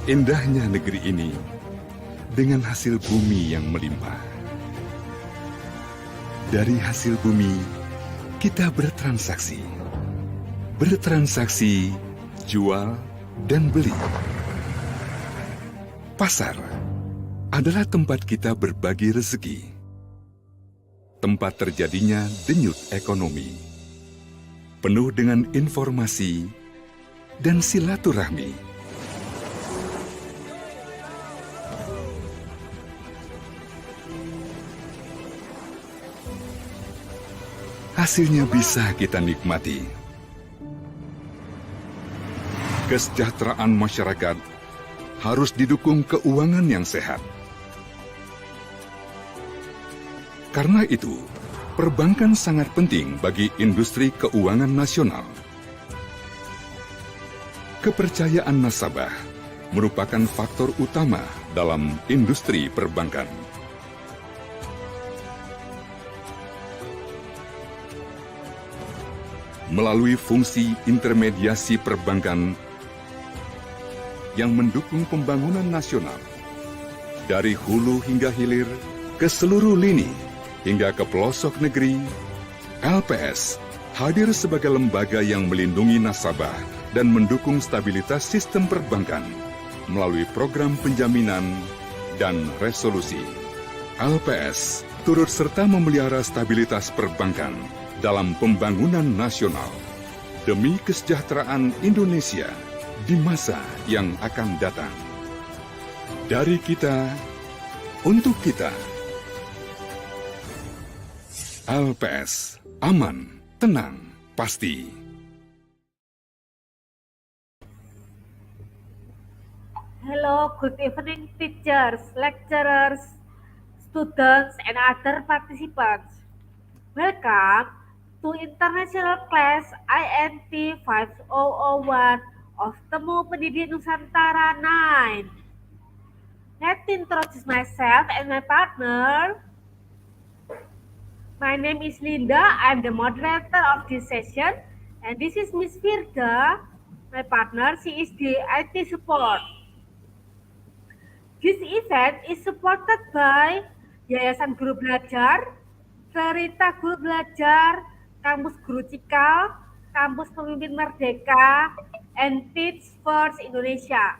Indahnya negeri ini dengan hasil bumi yang melimpah. Dari hasil bumi, kita bertransaksi. Bertransaksi, jual, dan beli. Pasar adalah tempat kita berbagi rezeki. Tempat terjadinya denyut ekonomi. Penuh dengan informasi dan silaturahmi. Hasilnya bisa kita nikmati. Kesejahteraan masyarakat harus didukung keuangan yang sehat. Karena itu, perbankan sangat penting bagi industri keuangan nasional. Kepercayaan nasabah merupakan faktor utama dalam industri perbankan. Melalui fungsi intermediasi perbankan yang mendukung pembangunan nasional, dari hulu hingga hilir, ke seluruh lini, hingga ke pelosok negeri, LPS hadir sebagai lembaga yang melindungi nasabah dan mendukung stabilitas sistem perbankan melalui program penjaminan dan resolusi. LPS turut serta memelihara stabilitas perbankan dalam pembangunan nasional demi kesejahteraan Indonesia di masa yang akan datang. Dari kita, untuk kita. LPS, aman, tenang, pasti. Hello, good evening teachers, lecturers, students, and other participants. Welcome to International Class INT5001 of Temu Pendidik Nusantara 9. Let me introduce myself and my partner. My name is Linda. I'm the moderator of this session, and this is Miss Firda, my partner. She is the IT support. This event is supported by Yayasan Guru Belajar, Cerita Guru Belajar, Kampus Guru Cikal, Kampus Pemimpin Merdeka, and Teach First Indonesia.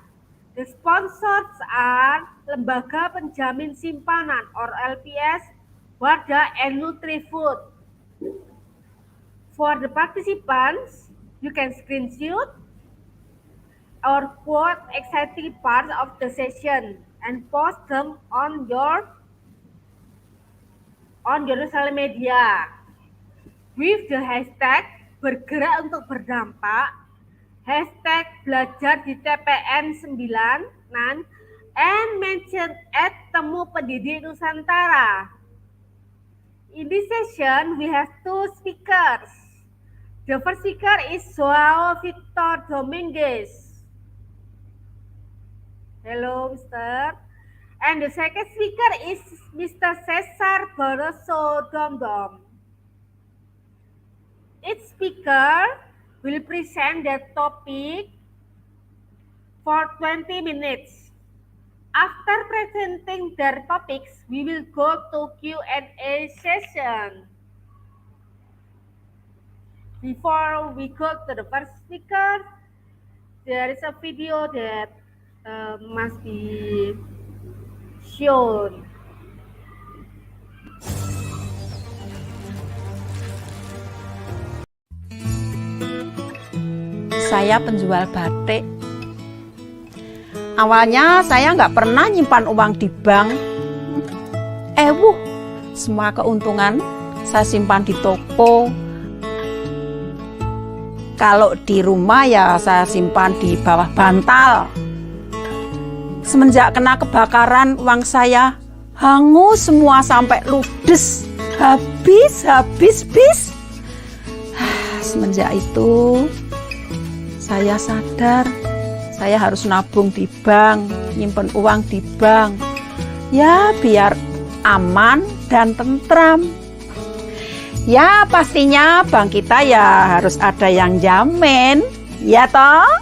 The sponsors are Lembaga Penjamin Simpanan or LPS, Wardah, and Nutrifood. For the participants, you can screenshot or quote exciting parts of the session and post them on your social media with the hashtag bergerak untuk berdampak, hashtag belajar di TPN 9, and mention @Temu Pendidik Nusantara. In this session, we have two speakers. The first speaker is João Vitor Domingues. Hello, Mr. And the second speaker is Mr. Cesar Barroso Domdom. Each speaker will present their topic for 20 minutes. After presenting their topics, we will go to Q&A session. Before we go to the first speaker, there is a video that must be shown. Saya penjual batik. Awalnya saya nggak pernah nyimpan uang di bank. Semua keuntungan saya simpan di toko. Kalau di rumah ya saya simpan di bawah bantal. Semenjak kena kebakaran, uang saya hangus semua sampai ludes. Habis. Semenjak itu saya sadar saya harus nabung di bank, nyimpen uang di bank. Ya biar aman dan tentram. Ya pastinya bank kita ya harus ada yang jamin, ya toh?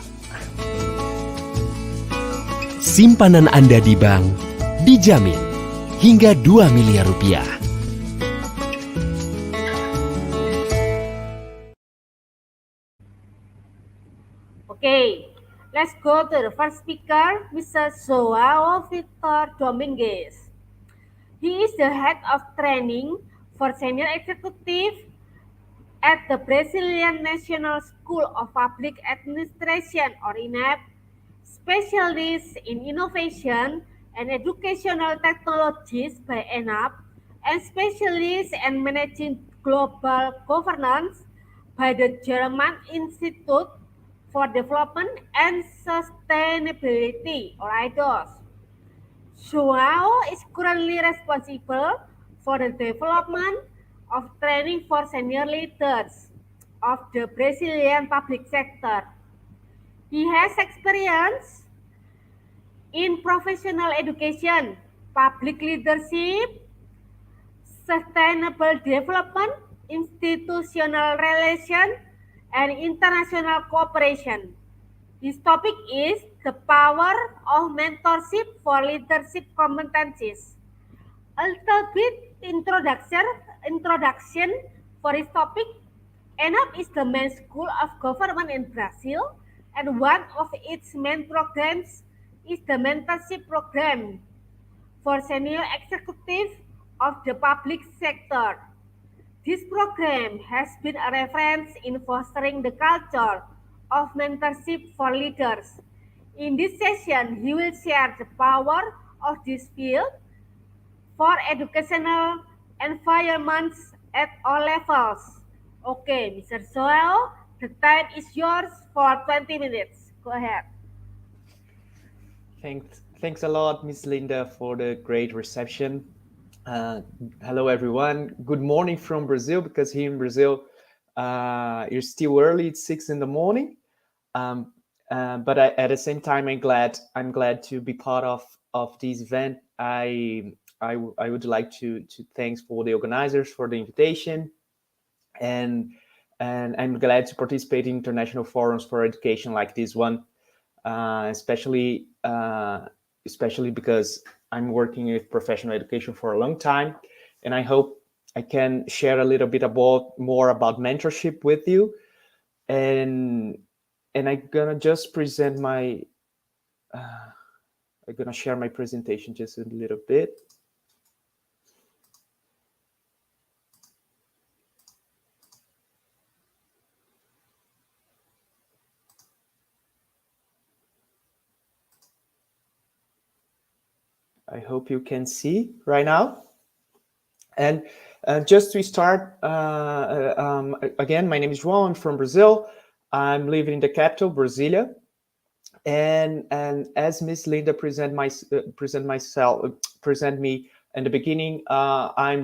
simpanan Anda di bank dijamin hingga 2 miliar rupiah. Okay, let's go to the first speaker, Mr. João Vitor Domingues. He is the head of training for senior executive at the Brazilian National School of Public Administration or Enap, specialist in innovation and educational technologies by Enap, and specialist in managing global governance by the German Institute for Development and Sustainability or IDOS. João is currently responsible for the development of training for senior leaders of the Brazilian public sector. He has experience in professional education, public leadership, sustainable development, institutional relations, and international cooperation. His topic is the power of mentorship for leadership competencies. A little bit introduction for his topic. Enap is the main school of government in Brazil, and one of its main programs is the mentorship program for senior executives of the public sector. This program has been a reference in fostering the culture of mentorship for leaders. In this session, he will share the power of this field for educational environments at all levels. Okay, Mr. João, the time is yours for 20 minutes. Go ahead. Thanks a lot, Miss Linda, for the great reception. Hello, everyone. Good morning from Brazil, because here in Brazil, it's still early. It's 6 in the morning. But at the same time, I'm glad to be part of this event. I would like to thanks for the organizers for the invitation, and I'm glad to participate in international forums for education like this one, especially because I'm working with professional education for a long time, and I hope I can share a little bit more about mentorship with you, and I'm gonna just present my. I'm gonna share my presentation just a little bit. I hope you can see right now. And just to start, again, my name is João. I'm from Brazil. I'm living in the capital, Brasilia. And as Miss Linda present me in the beginning, I'm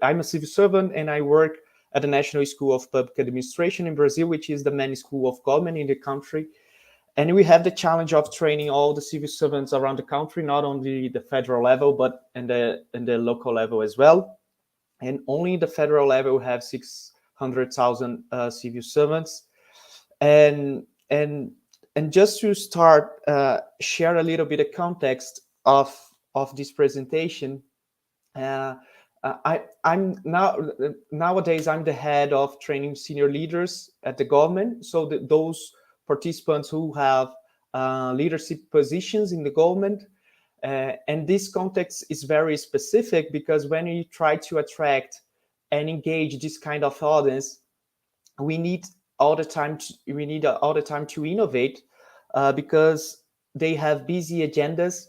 a civil servant, and I work at the National School of Public Administration in Brazil, which is the main school of government in the country. And we have the challenge of training all the civil servants around the country, not only the federal level, but in the local level as well. And only the federal level we have 600,000 civil servants. And just to start, share a little bit of context of this presentation. Nowadays I'm the head of training senior leaders at the government. So those participants who have leadership positions in the government. And this context is very specific, because when you try to attract and engage this kind of audience, we need all the time to innovate, because they have busy agendas,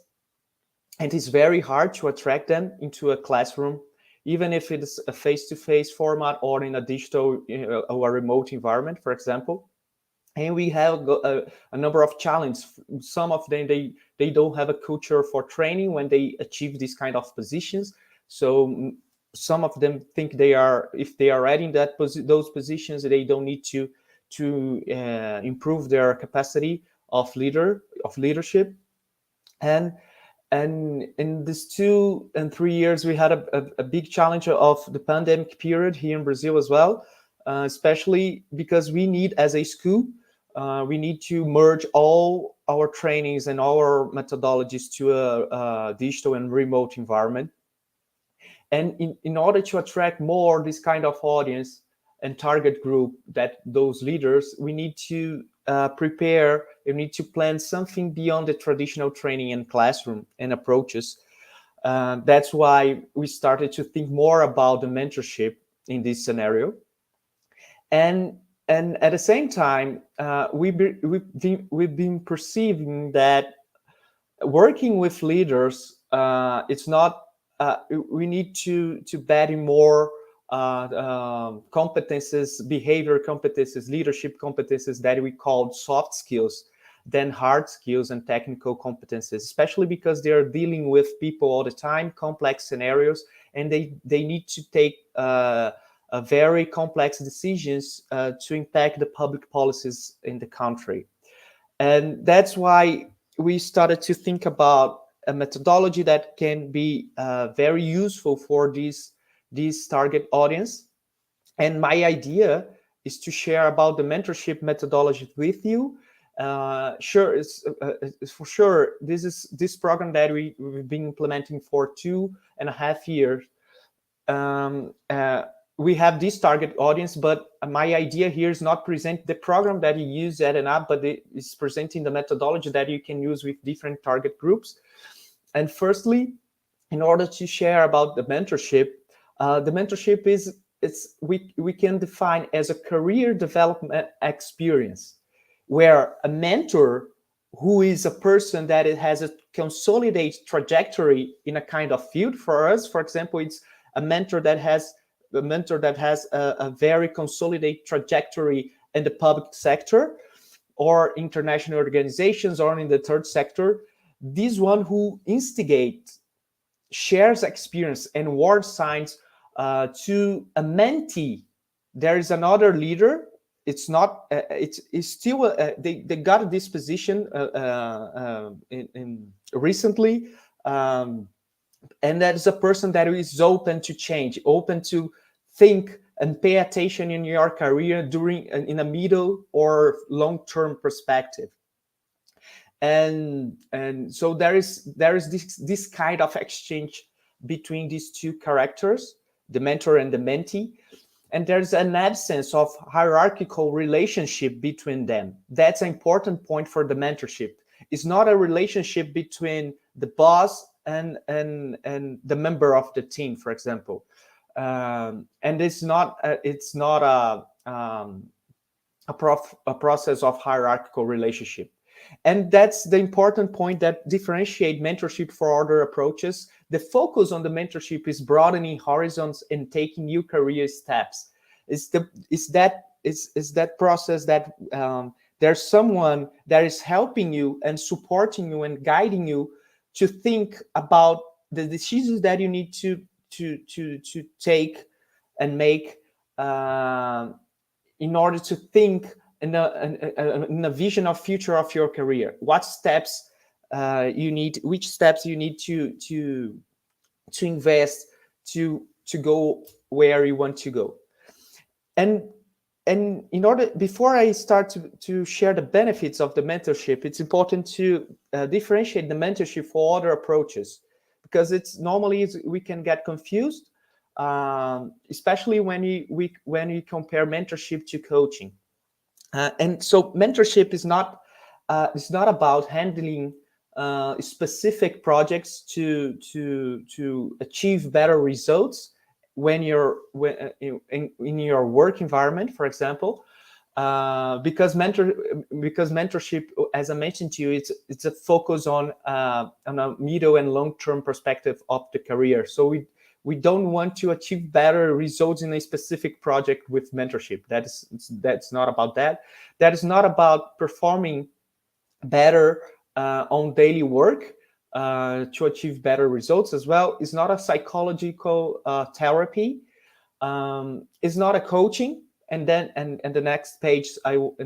and it's very hard to attract them into a classroom, even if it's a face-to-face format or in a digital or a remote environment, for example. And we have a number of challenges. Some of them, they don't have a culture for training when they achieve these kind of positions. So some of them think if they are already in those positions, they don't need to improve their capacity of leadership. And in these 2 and 3 years, we had a big challenge of the pandemic period here in Brazil as well, especially because we need, as a school, we need to merge all our trainings and our methodologies to a digital and remote environment. And in order to attract more this kind of audience and target group, that those leaders, we need to prepare, we need to plan something beyond the traditional training and classroom and approaches. That's why we started to think more about the mentorship in this scenario. And at the same time, we've been perceiving that working with leaders, it's not, we need to bet in more competences, behavior competences, leadership competences that we call soft skills than hard skills and technical competences, especially because they are dealing with people all the time, complex scenarios, and they need to take very complex decisions to impact the public policies in the country. And that's why we started to think about a methodology that can be very useful for this target audience. And my idea is to share about the mentorship methodology with you. For sure, this program that we've been implementing for 2.5 years. We have this target audience, but my idea here is not present the program that you use at Enap, but it is presenting the methodology that you can use with different target groups. And firstly, in order to share about the mentorship is we can define as a career development experience, where a mentor who is a person that it has a consolidated trajectory in a kind of field. For us, for example, it's a mentor that has a very consolidated trajectory in the public sector or international organizations or in the third sector. This one who instigates, shares experience and word signs to a mentee. There is another leader. It's not. It's still. They got this position recently. And that is a person that is open to change, open to think and pay attention in your career in a middle or long-term perspective. And so there is this kind of exchange between these two characters, the mentor and the mentee, and there's an absence of hierarchical relationship between them. That's an important point for the mentorship. It's not a relationship between the boss and the member of the team, for example, and it's not a process of hierarchical relationship. And that's the important point that differentiate mentorship for other approaches. The focus on the mentorship is broadening horizons and taking new career steps. Is that process that there's someone that is helping you and supporting you and guiding you to think about the decisions that you need to take and make in order to think in a vision of future of your career. What steps you need? Which steps you need to invest to go where you want to go? And in order, before I start to share the benefits of the mentorship, it's important to differentiate the mentorship for other approaches, because it's normally we can get confused, especially when you compare mentorship to coaching. And so mentorship is not about handling specific projects to achieve better results when you're in your work environment, for example, because mentorship, as I mentioned to you, it's a focus on a middle and long-term perspective of the career. So we don't want to achieve better results in a specific project with mentorship. That's not about that. That is not about performing better on daily work to achieve better results as well. It's not a psychological therapy. It's not a coaching. And then the next pages I'm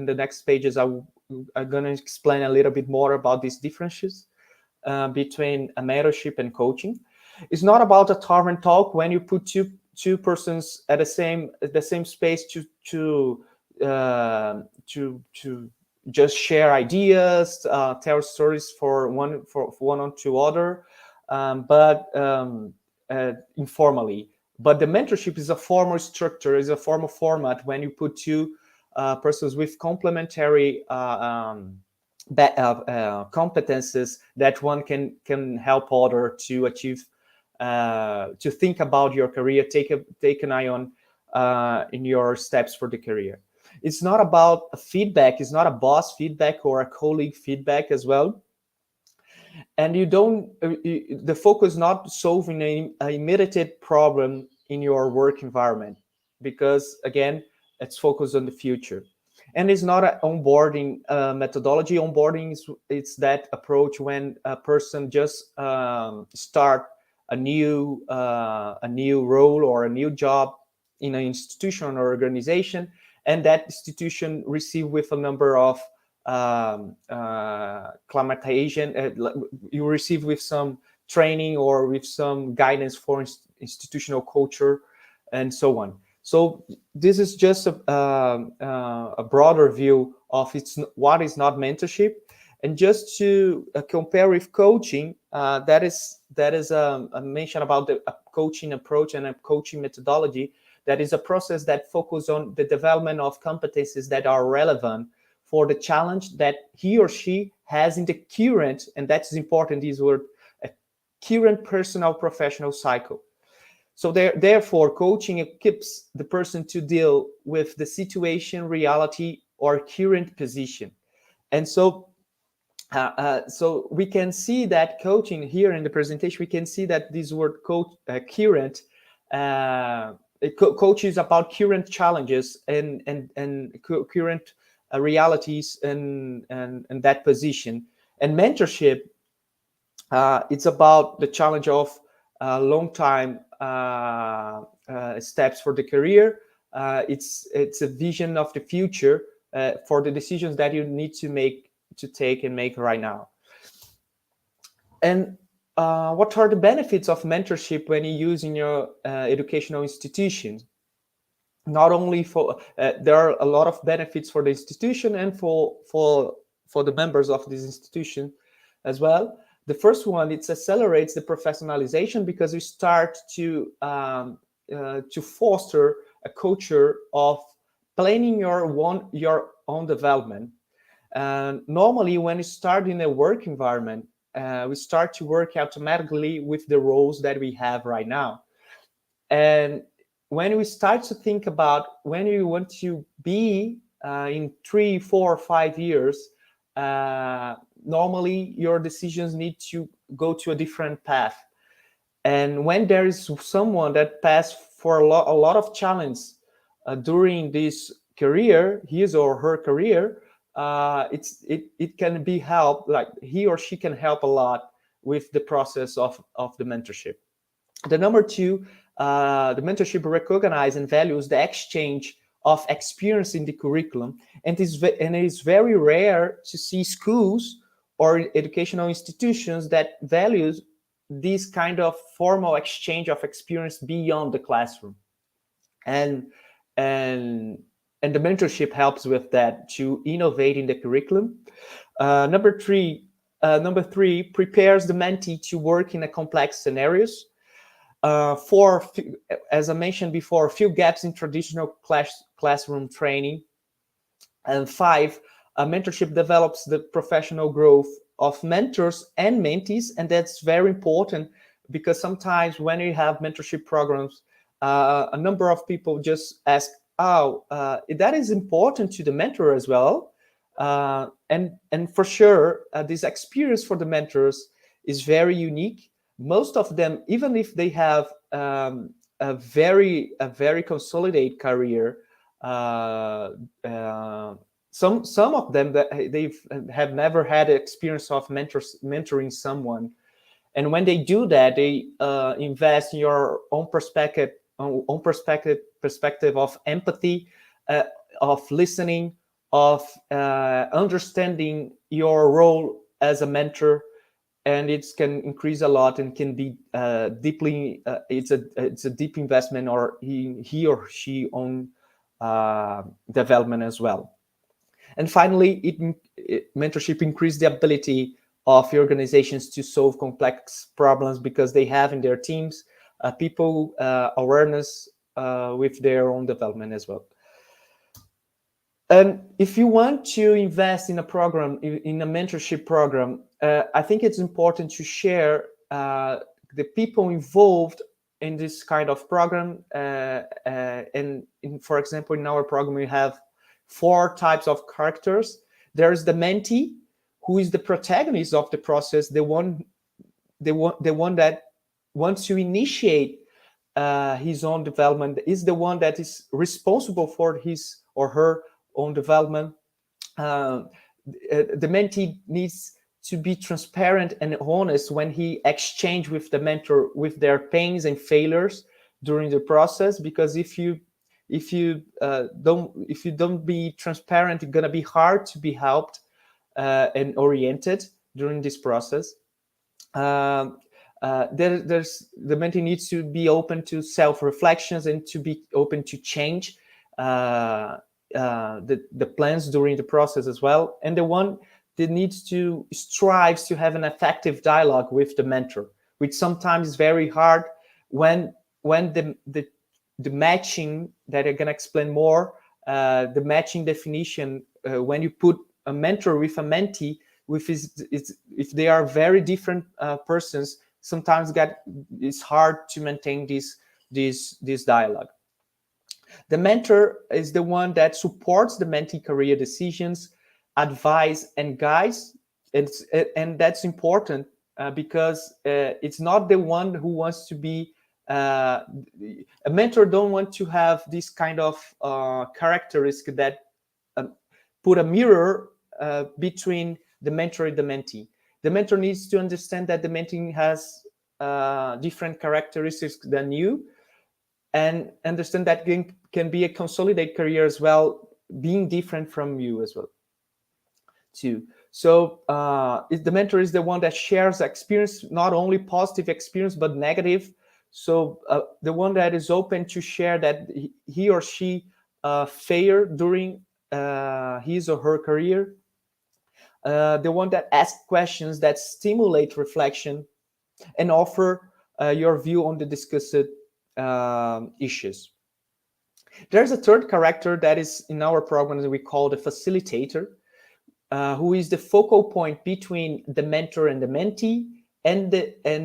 going to explain a little bit more about these differences between a mentorship and coaching. It's not about a tavern talk when you put two persons at the same space to just share ideas, tell stories for one on to other, but informally. But the mentorship is a formal structure, is a formal format when you put two persons with complementary competences that one can help other to achieve, to think about your career, take an eye on in your steps for the career. It's not about a feedback. It's not a boss feedback or a colleague feedback as well. And you don't, the focus not solving an immediate problem in your work environment, because again, it's focused on the future. And it's not an onboarding methodology. Onboarding it's that approach when a person just start a new role or a new job in an institution or organization, and that institution receive with a number of acclimatization, you receive with some training or with some guidance for institutional culture and so on. So this is just a broader view of what is not mentorship. And just to compare with coaching, that is a mention about the coaching approach and a coaching methodology. That is a process that focuses on the development of competencies that are relevant for the challenge that he or she has in the current, and that's important, this word, a current personal professional cycle. So therefore, coaching equips the person to deal with the situation, reality, or current position. And so so we can see that coaching here in the presentation, we can see that this word current, coach is about current challenges and current realities and that position. And mentorship, it's about the challenge of long time steps for the career. It's a vision of the future for the decisions that you need to make right now. And what are the benefits of mentorship when you use in your educational institutions? Not only for there are a lot of benefits for the institution and for the members of this institution as well. The first one, it accelerates the professionalization because you start to foster a culture of planning your own development. Normally, when you start in a work environment, we start to work automatically with the roles that we have right now. And when we start to think about when you want to be in 3, 4, 5 years, normally your decisions need to go to a different path. And when there is someone that passed for a lot of challenge during this career, his or her career, it can be helped, like he or she can help a lot with the process of the mentorship. The number two, the mentorship recognizes and values the exchange of experience in the curriculum, and it is very rare to see schools or educational institutions that values this kind of formal exchange of experience beyond the classroom. And the mentorship helps with that, to innovate in the curriculum. Number three, prepares the mentee to work in a complex scenarios. As I mentioned before, a few gaps in traditional classroom training. And 5, mentorship develops the professional growth of mentors and mentees, and that's very important because sometimes when you have mentorship programs, a number of people just ask, that is important to the mentor as well. And for sure, this experience for the mentors is very unique. Most of them, even if they have a very consolidated career, some of them that they have never had experience of mentoring someone, and when they do that, they invest in your own perspective of empathy, of listening, of understanding your role as a mentor, and it can increase a lot and can be deeply. It's a deep investment, or he or she own development as well. And finally, mentorship increases the ability of organizations to solve complex problems because they have in their teams people awareness with their own development as well. And if you want to invest in a program, in a mentorship program, I think it's important to share the people involved in this kind of program. For example, in our program, we have 4 types of characters. There's the mentee, who is the protagonist of the process, the one that wants to initiate his own development, is the one that is responsible for his or her own development. The mentee needs to be transparent and honest when he exchange with the mentor with their pains and failures during the process, because if you don't be transparent, it's gonna be hard to be helped and oriented during this process. The mentee needs to be open to self-reflections and to be open to change the plans during the process as well. And the one that needs to strives to have an effective dialogue with the mentor, which sometimes is very hard when the matching, that I'm gonna explain more, the matching definition, when you put a mentor with a mentee, if they are very different persons, sometimes it's hard to maintain this dialogue. The mentor is the one that supports the mentee career decisions, advise and guides, and that's important because it's not the one who wants to be a mentor. Don't want to have this kind of characteristic that put a mirror between the mentor and the mentee. The mentor needs to understand that the mentee has different characteristics than you, and understand that can be a consolidated career as well, being different from you as well too. So the mentor is the one that shares experience, not only positive experience but negative. So the one that is open to share that he or she failed during his or her career. The one that asks questions that stimulate reflection and offer your view on the discussed issues. There's a third character that is in our program that we call the facilitator, who is the focal point between the mentor and the mentee, and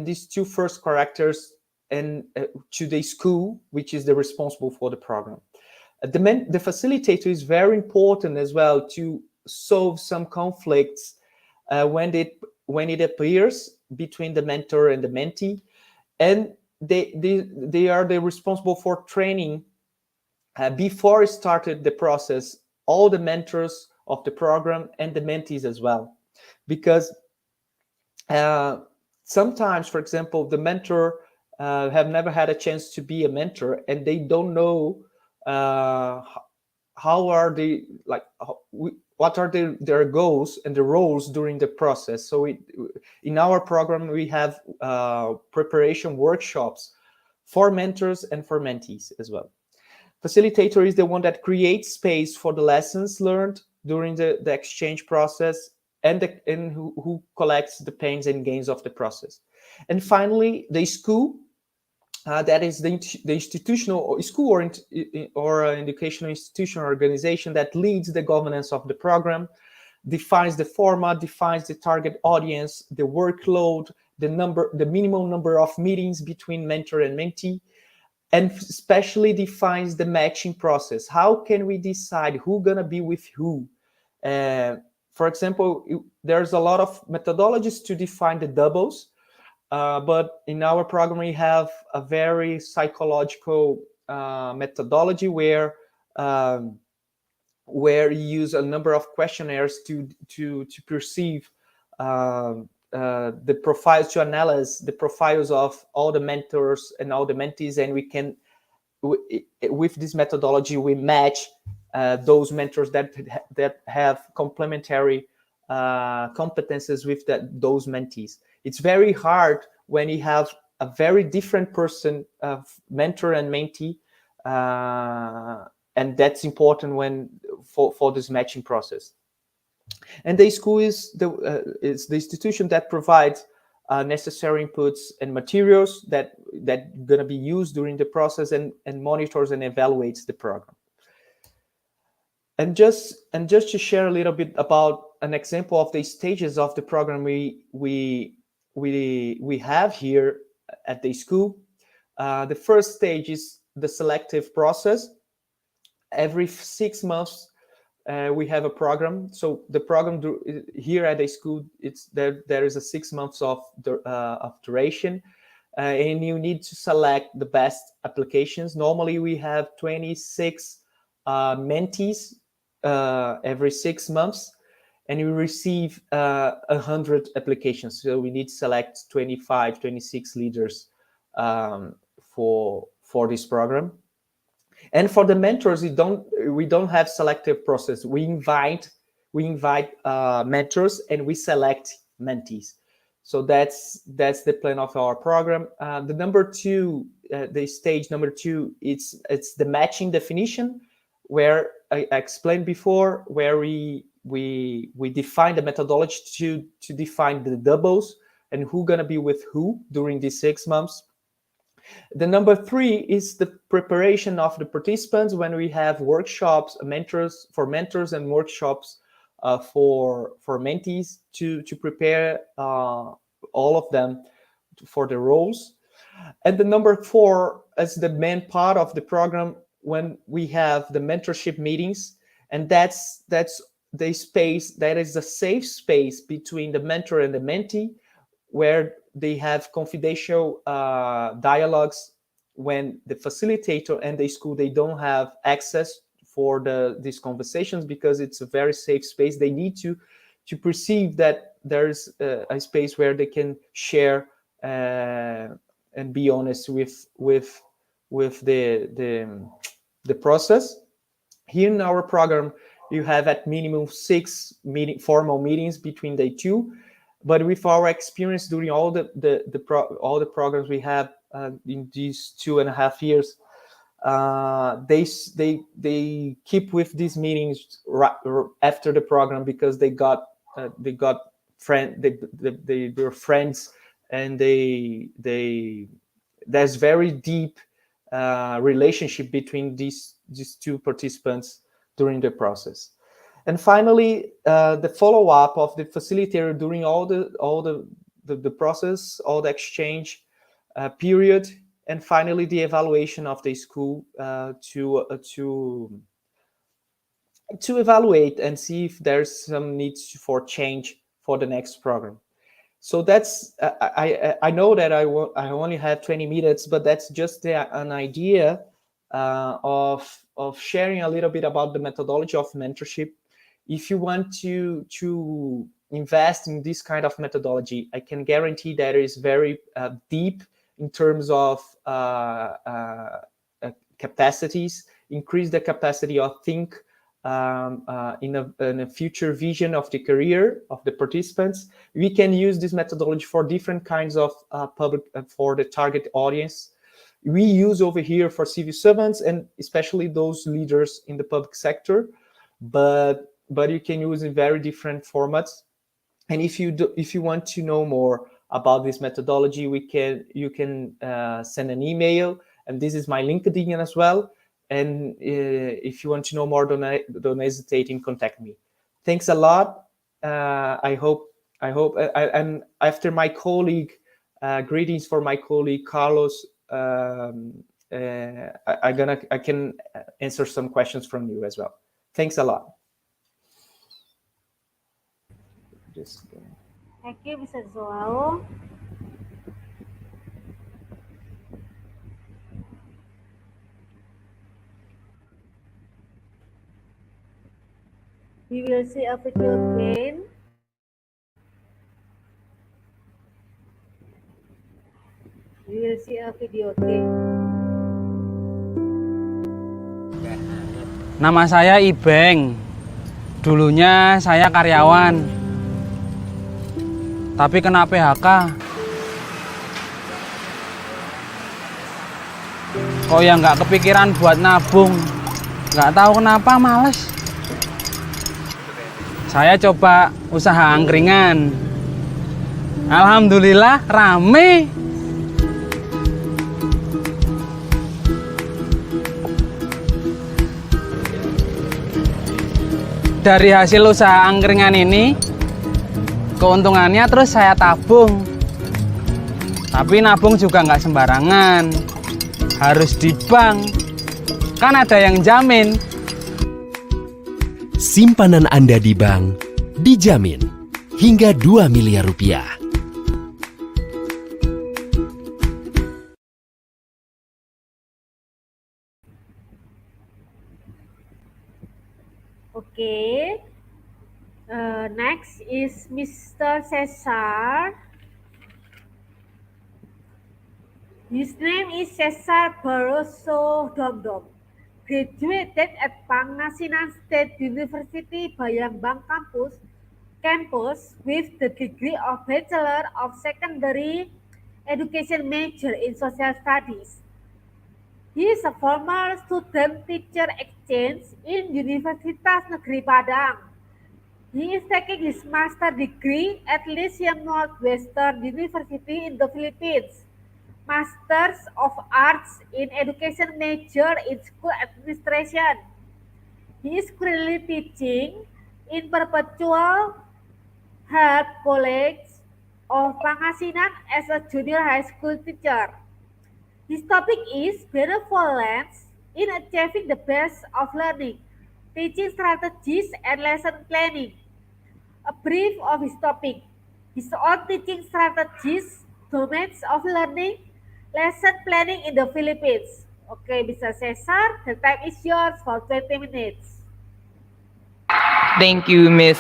these 2 first characters, and to the school, which is the responsible for the program. The facilitator is very important as well to solve some conflicts when it appears between the mentor and the mentee, and they are the responsible for training before it started the process, all the mentors of the program and the mentees as well, because sometimes, for example, the mentor have never had a chance to be a mentor, and they don't know how are they, like, what are their goals and the roles during the process. So in our program, we have preparation workshops for mentors and for mentees as well. Facilitator is the one that creates space for the lessons learned during the exchange process, and who collects the pains and gains of the process. And finally, the school, that is the institutional or school or educational institution or organization that leads the governance of the program, defines the format, defines the target audience, the workload, the minimum number of meetings between mentor and mentee, and especially defines the matching process. How can we decide who's gonna be with who? For example, there's a lot of methodologies to define the doubles, but in our program we have a very psychological methodology where you use a number of questionnaires to perceive the profiles, to analyze the profiles of all the mentors and all the mentees, and we can, with this methodology, we match those mentors that have complementary competences with those mentees. It's very hard when you have a very different person, mentor and mentee, and that's important for this matching process. And the school is the institution that provides necessary inputs and materials that gonna be used during the process, and monitors and evaluates the program. And just to share a little bit about an example of the stages of the program we have here at the school. The first stage is the selective process. Every 6 months we have a program. So the program here at the school, there is a 6 months of duration, and you need to select the best applications. Normally we have 26 mentees every 6 months, and you receive 100 applications. So we need to select 25, 26 leaders for this program. And for the mentors, we don't have selective process. We invite mentors, and we select mentees. So that's the plan of our program. The number two, the stage number two, it's the matching definition, where I explained before, where we define the methodology to define the doubles and who gonna be with who during these 6 months. The number three is the preparation of the participants, when we have workshops, mentors and workshops for mentees to prepare all of them for the roles. And the number four is the main part of the program, when we have the mentorship meetings, and that's the space that is a safe space between the mentor and the mentee, where they have confidential dialogues when the facilitator and the school, they don't have access for these conversations, because it's a very safe space. They need to perceive that there's a space where they can share and be honest with the process. Here in our program, you have at minimum 6 formal meetings between the two. But with our experience during all the programs we have in these 2.5 years, they keep with these meetings after the program, because they were friends, and there's very deep relationship between these two participants during the process. And finally, the follow-up of the facilitator during all the process, all the exchange period, and finally the evaluation of the school to evaluate and see if there's some needs for change for the next program. So that's I know that I only have 20 minutes, but that's just an idea of sharing a little bit about the methodology of mentorship. If you want to invest in this kind of methodology, I can guarantee that it is very deep in terms of capacities, increase the capacity of think in a future vision of the career of the participants. We can use this methodology for different kinds of public, for the target audience. We use over here for civil servants, and especially those leaders in the public sector, but you can use in very different formats. And if you want to know more about this methodology, you can send an email, and this is my LinkedIn as well. And if you want to know more, don't hesitate in contact me. Thanks a lot. I hope and after my colleague, greetings for my colleague Carlos. I can answer some questions from you as well. Thanks a lot. Thank you, Mr. João. We will see a video again. We will see a video again. Nama saya Ibeng. Dulunya saya karyawan. Tapi kena PHK. Kok ya nggak kepikiran buat nabung. Nggak tahu kenapa males. Saya coba usaha angkringan. Alhamdulillah rame. Dari hasil usaha angkringan ini, keuntungannya terus saya tabung. Tapi nabung juga nggak sembarangan, harus di bank. Kan ada yang jamin. Simpanan Anda di bank dijamin hingga 2 miliar rupiah. Okay. Next is Mr. Cesar. His name is Cesar Barroso Domdom. Graduated at Pangasinan State University Bayambang campus with the degree of Bachelor of Secondary Education major in Social Studies. He is a former student-teacher exchange in Universitas Negeri Padang. He is taking his master degree at Lyceum Northwestern University in the Philippines. Masters of Arts in Education major in School Administration. He is currently teaching in Perpetual Health College of Pangasinan as a junior high school teacher. His topic is benevolence in achieving the best of learning, teaching strategies and lesson planning. A brief of his topic, his own teaching strategies, domains of learning, lesson planning in the Philippines. Okay, Mr. Cesar, the time is yours for 20 minutes. Thank you, Miss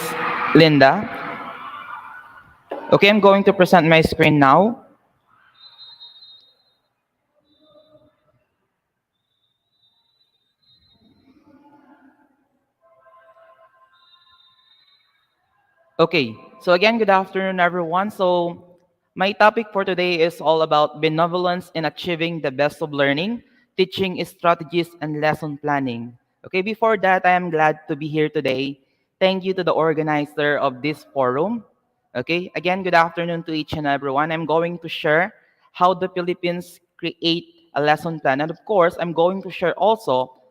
Linda. Okay, I'm going to present my screen now. Okay, so again, good afternoon, everyone. So my topic for today is all about benevolence in achieving the best of learning, teaching strategies, and lesson planning. Okay, before that, I am glad to be here today. Thank you to the organizer of this forum. Okay, again, good afternoon to each and everyone. I'm going to share how the Philippines create a lesson plan. And of course, I'm going to share also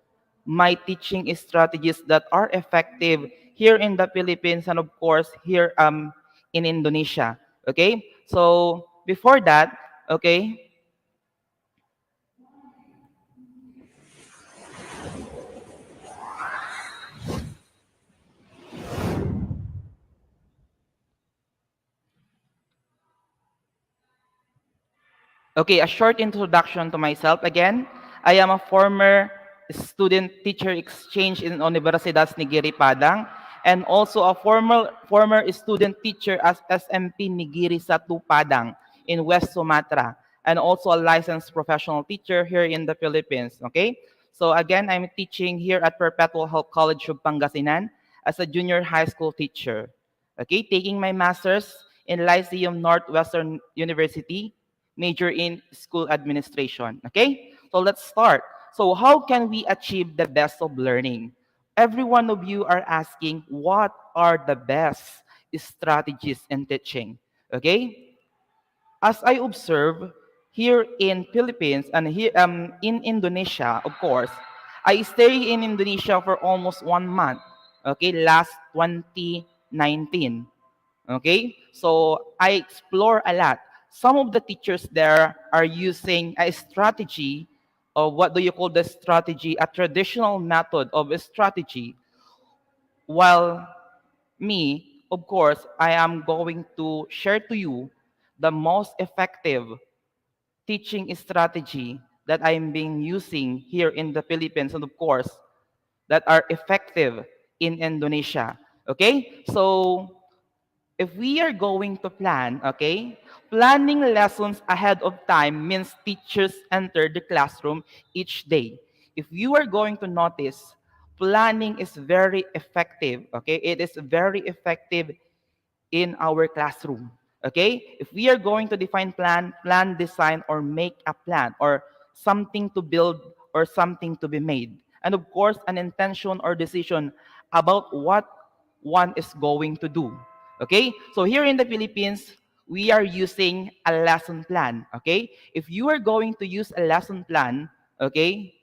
my teaching strategies that are effective here in the Philippines and of course here in Indonesia. Okay, so before that, okay, okay, a short introduction to myself. Again, I am a former student-teacher exchange in Universidad Negeri Padang and also a former student-teacher as SMP Negeri Satu Padang in West Sumatra and also a licensed professional teacher here in the Philippines. Okay, so again, I'm teaching here at Perpetual Health College of Pangasinan as a junior high school teacher. Okay, taking my master's in Lyceum Northwestern University, major in school administration. Okay, so let's start. So how can we achieve the best of learning? Every one of you are asking, what are the best strategies in teaching? Okay, as I observe here in Philippines and here in Indonesia, of course, I stay in Indonesia for almost 1 month. Okay, last 2019. Okay, so I explore a lot. Some of the teachers there are using a strategy of what do you call the strategy, a traditional method of a strategy, while me, of course, I am going to share to you the most effective teaching strategy that I'm being using here in the Philippines and of course that are effective in Indonesia. Okay, so if we are going to plan, okay, planning lessons ahead of time means teachers enter the classroom each day. If you are going to notice, planning is very effective, okay? It is very effective in our classroom, okay? If we are going to define plan design, or make a plan, or something to build, or something to be made. And of course, an intention or decision about what one is going to do. Okay, so here in the Philippines, we are using a lesson plan. Okay, if you are going to use a lesson plan, okay,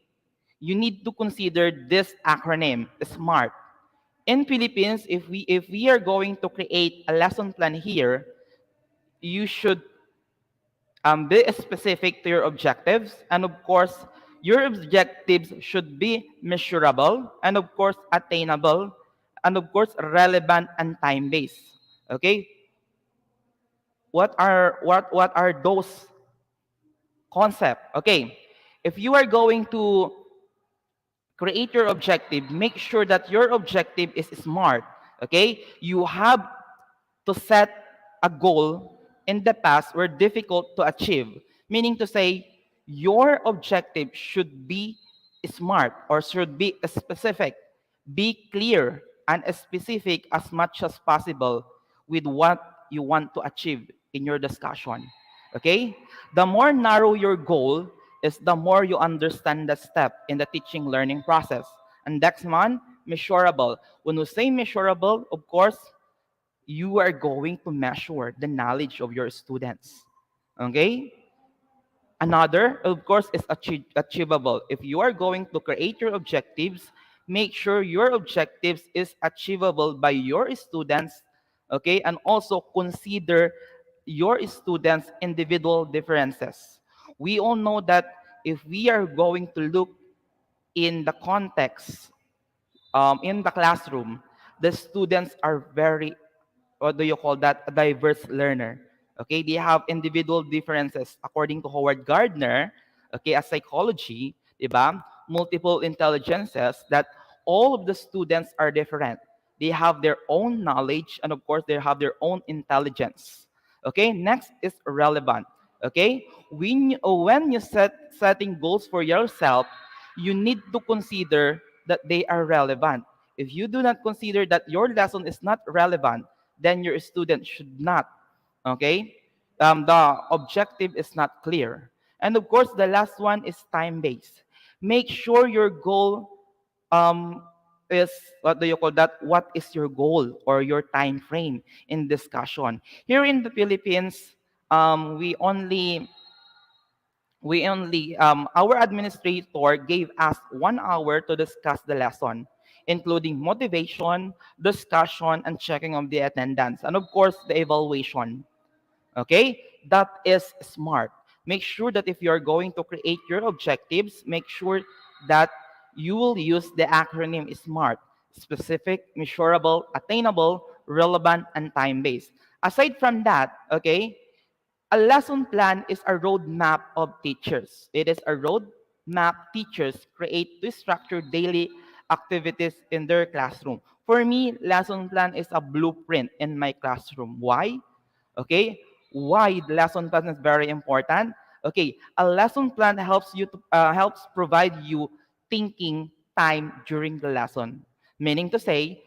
you need to consider this acronym, SMART. In Philippines, if we are going to create a lesson plan here, you should be specific to your objectives, and of course, your objectives should be measurable, and of course, attainable, and of course, relevant and time-based. Okay, what are those concepts? Okay, if you are going to create your objective, make sure that your objective is smart. Okay, you have to set a goal in the past were difficult to achieve, meaning to say your objective should be smart or should be specific, be clear and specific as much as possible with what you want to achieve in your discussion. Okay, the more narrow your goal is, the more you understand the step in the teaching learning process. And next one, measurable. When we say measurable, of course, you are going to measure the knowledge of your students. Okay? Another, of course, is achievable. If you are going to create your objectives, make sure your objectives is achievable by your students, okay? And also consider your students' individual differences. We all know that if we are going to look in the context in the classroom, the students are very, what do you call that, a diverse learner. Okay, they have individual differences. According to Howard Gardner, okay, a psychology, diba? Multiple intelligences, that all of the students are different. They have their own knowledge, and of course, they have their own intelligence. Okay, next is relevant. Okay, when you setting goals for yourself, you need to consider that they are relevant. If you do not consider that your lesson is not relevant, then your student should not. Okay, the objective is not clear. And of course, the last one is time-based. Make sure your goal is, what do you call that? What is your goal or your time frame in discussion? Here in the Philippines, our administrator gave us 1 hour to discuss the lesson, including motivation, discussion, and checking of the attendance, and of course, the evaluation. Okay, that is smart. Make sure that if you're going to create your objectives, make sure that you will use the acronym SMART: specific, measurable, attainable, relevant, and time-based. Aside from that, okay, a lesson plan is a roadmap of teachers. It is a roadmap teachers create to structure daily activities in their classroom. For me, lesson plan is a blueprint in my classroom. Why? Okay, why the lesson plan is very important? Okay, a lesson plan helps provide you thinking time during the lesson. Meaning to say,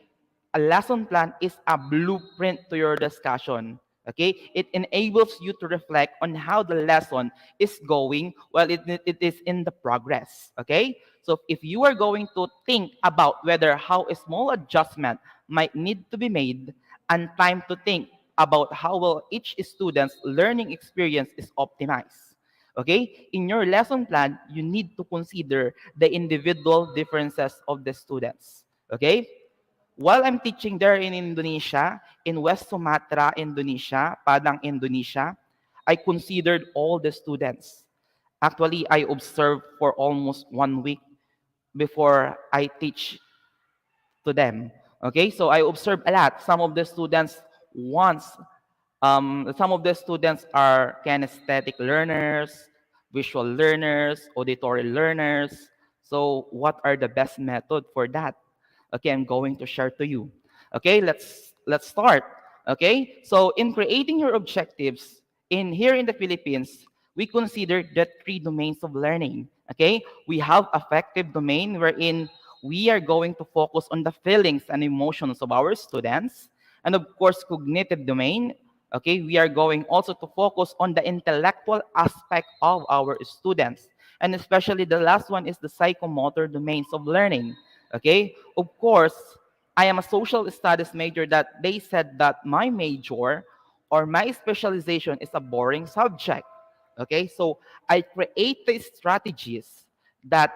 a lesson plan is a blueprint to your discussion. Okay, it enables you to reflect on how the lesson is going while it is in the progress. Okay, so if you are going to think about whether how a small adjustment might need to be made, and time to think about how well each student's learning experience is optimized. Okay, in your lesson plan, you need to consider the individual differences of the students. Okay, while I'm teaching there in Indonesia, in West Sumatra, Indonesia, Padang, Indonesia, I considered all the students. Actually, I observed for almost 1 week before I teach to them. Okay, so I observed a lot. Some of the students are kinesthetic learners, visual learners, auditory learners. So what are the best method for that? Okay, I'm going to share to you. Okay, let's start. Okay, so in creating your objectives, here in the Philippines, we consider the 3 domains of learning. Okay, we have affective domain, wherein we are going to focus on the feelings and emotions of our students, and of course, cognitive domain. Okay, we are going also to focus on the intellectual aspect of our students, and especially the last one is the psychomotor domains of learning. Okay, of course, I am a social studies major that they said that my major or my specialization is a boring subject. Okay, so I create the strategies that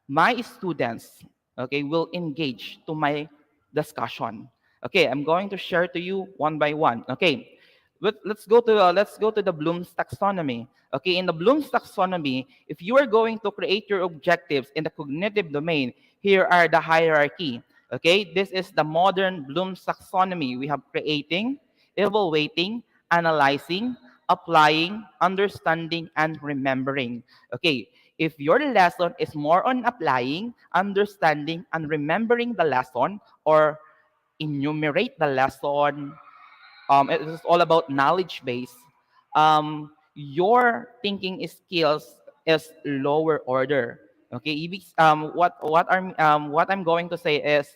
my students, okay, will engage to my discussion. Okay, I'm going to share to you one by one. Okay, let's go to the Bloom's taxonomy. Okay, in the Bloom's taxonomy, if you are going to create your objectives in the cognitive domain, here are the hierarchy. Okay, this is the modern Bloom's taxonomy. We have creating, evaluating, analyzing, applying, understanding, and remembering. Okay, if your lesson is more on applying, understanding, and remembering the lesson, or enumerate the lesson, it is all about knowledge base. Your thinking skills is lower order. Okay, what I'm going to say is,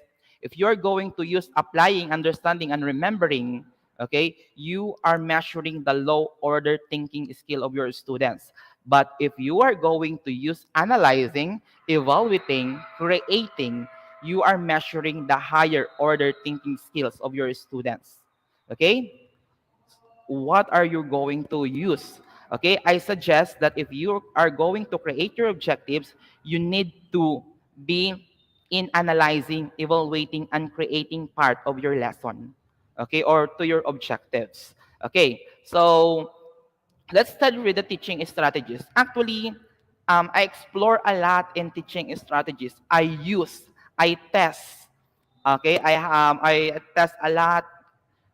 if you're going to use applying, understanding, and remembering, okay, you are measuring the low order thinking skill of your students. But if you are going to use analyzing, evaluating, creating, you are measuring the higher order thinking skills of your students. Okay, what are you going to use? Okay, I suggest that if you are going to create your objectives, you need to be in analyzing, evaluating, and creating part of your lesson, okay, or to your objectives. Okay, so let's start with the teaching strategies. Actually, I explore a lot in teaching strategies. I test. Okay, I test a lot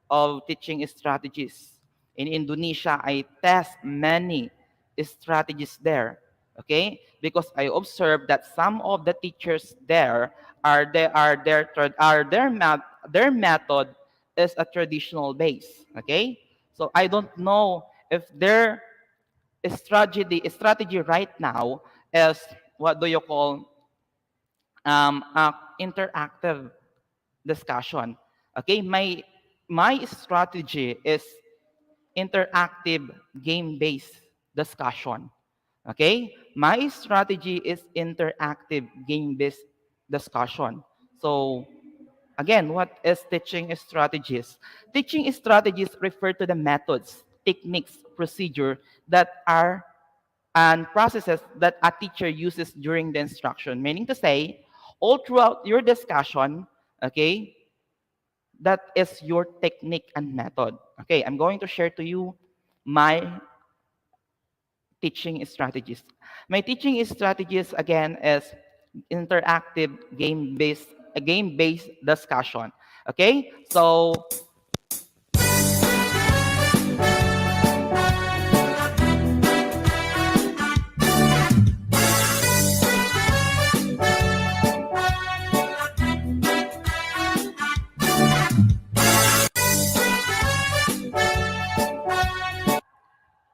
of teaching strategies. In Indonesia, I test many strategies there. Okay, because I observed that some of the teachers there their method is a traditional base. Okay, so I don't know if their strategy right now is, what do you call, interactive discussion. Okay, my strategy is interactive game-based discussion. Okay, my strategy is interactive game-based discussion. So again, what is teaching strategies? Teaching strategies refer to the methods, techniques, procedure that are and processes that a teacher uses during the instruction. Meaning to say, all throughout your discussion, okay, that is your technique and method. Okay, I'm going to share to you my teaching strategies. My teaching strategies again is interactive game-based discussion. Okay, so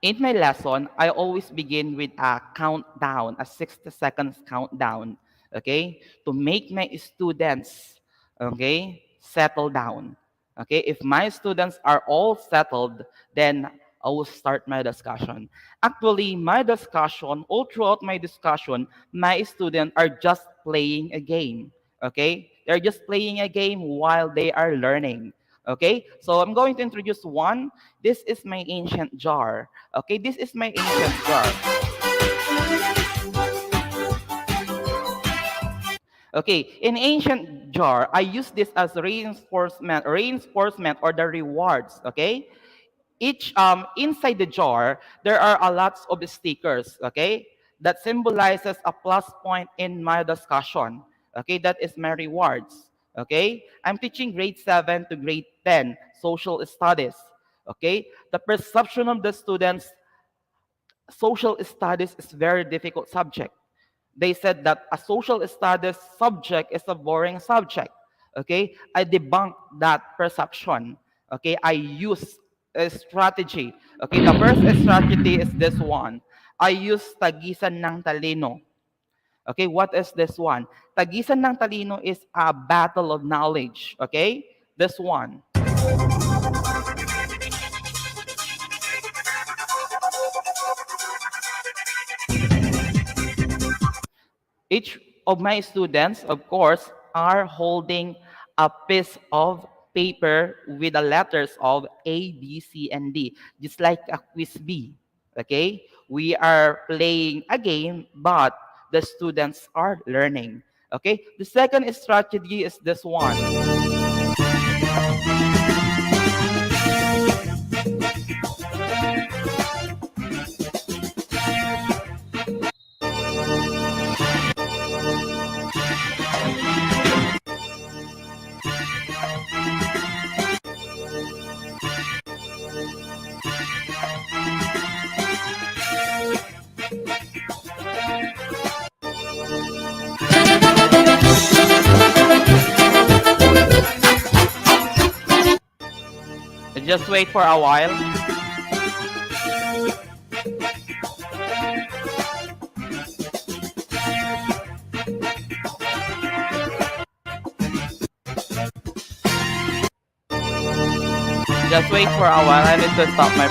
in my lesson, I always begin with a countdown, a 60 seconds countdown, okay, to make my students, okay, settle down. Okay, if my students are all settled, then I will start my discussion. Actually, my discussion, all throughout my discussion, my students are just playing a game. Okay, they're just playing a game while they are learning. Okay, so I'm going to introduce one. This is my ancient jar. Okay, this is my ancient jar. Okay, in ancient jar, I use this as reinforcement or the rewards. Okay, each inside the jar there are a lots of stickers. Okay, that symbolizes a plus point in my discussion. Okay, that is my rewards. Okay, I'm teaching grade 7 to grade 10 social studies. Okay, the perception of the students, social studies is very difficult subject. They said that a social studies subject is a boring subject. Okay, I debunk that perception. Okay, I use a strategy. Okay, the first strategy is this one. I use tagisan ng talino. Okay, what is this one? Tagisan ng talino is a battle of knowledge. Okay, this one. Each of my students, of course, are holding a piece of paper with the letters of A, B, C, and D, just like a quiz bee. Okay? We are playing a game, but the students are learning. Okay? The second strategy is this one. Just wait for a while. Just wait for a while. I need to stop my...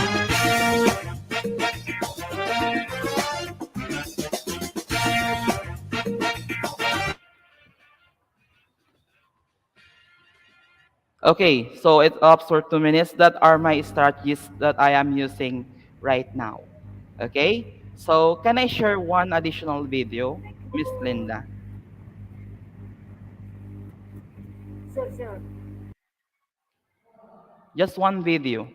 Okay, so it's up for 2 minutes. That are my strategies that I am using right now. Okay, so can I share one additional video, Miss Linda? Sure. Just one video.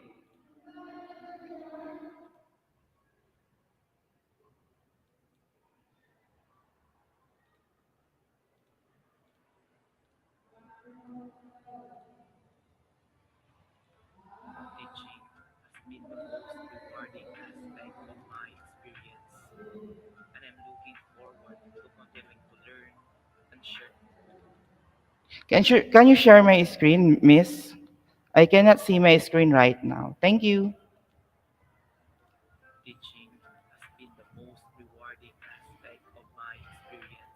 Can you share my screen, Miss? I cannot see my screen right now. Thank you. Teaching has been the most rewarding aspect of my experience,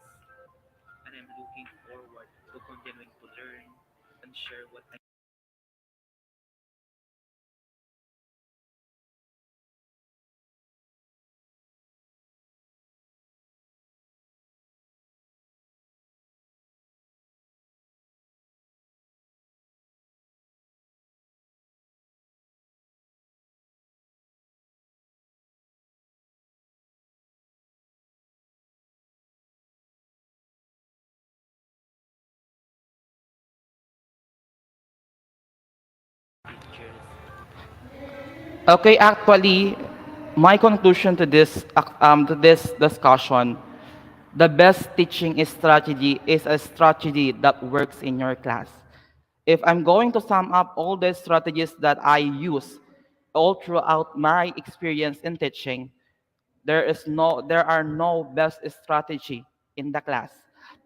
and I'm looking forward to continuing to learn and share what I... Okay, actually, my conclusion to this discussion, the best teaching strategy is a strategy that works in your class. If I'm going to sum up all the strategies that I use all throughout my experience in teaching, there are no best strategy in the class.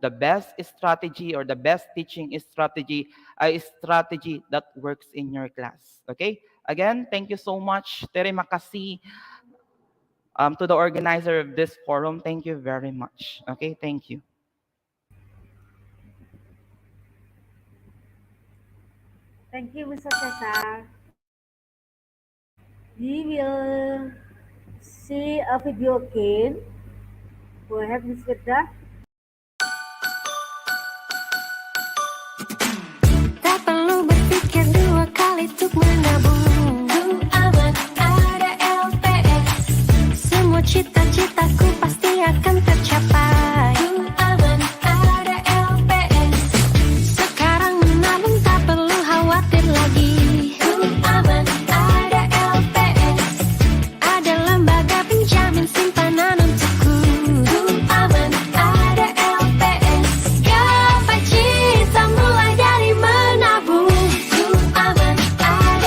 The best strategy or the best teaching strategy, a strategy that works in your class. Okay? Again, thank you so much. Terima kasih to the organizer of this forum. Thank you very much. Okay, thank you. Thank you, Mr. Cesar. We will see a video again. Go ahead, Ms. Firda. Tak perlu berpikir dua kali untuk menabung. Aman ada LPS. Semua cita-citaku pasti akan tercapai. Aman ada LPS. Sekarang menabung tak perlu khawatir lagi. Aman ada LPS. Ada lembaga penjamin simpanan untukku. Aman ada LPS. Gapai cita mulai dari menabung. Aman ada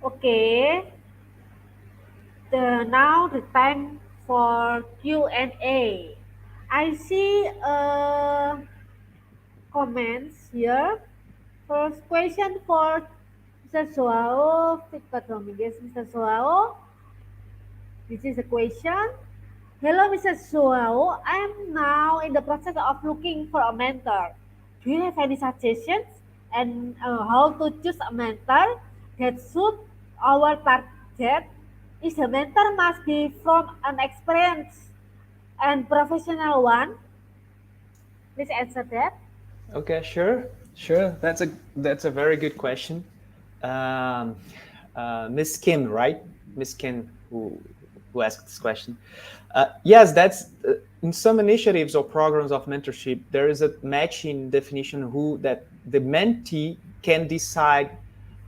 Okay. Now the time for Q&A. I see comments here. First question for Mr. João, Victor Domingues. Mr. João, this is a question. Hello, Mr. João. I am now in the process of looking for a mentor. Do you have any suggestions and how to choose a mentor that suit our target? Is the mentor must be from an experienced and professional one? Please answer that. Okay, sure. That's a very good question. Miss Kim, right? Miss Kim, who asked this question. Yes, that's in some initiatives or programs of mentorship. There is a matching definition who that the mentee can decide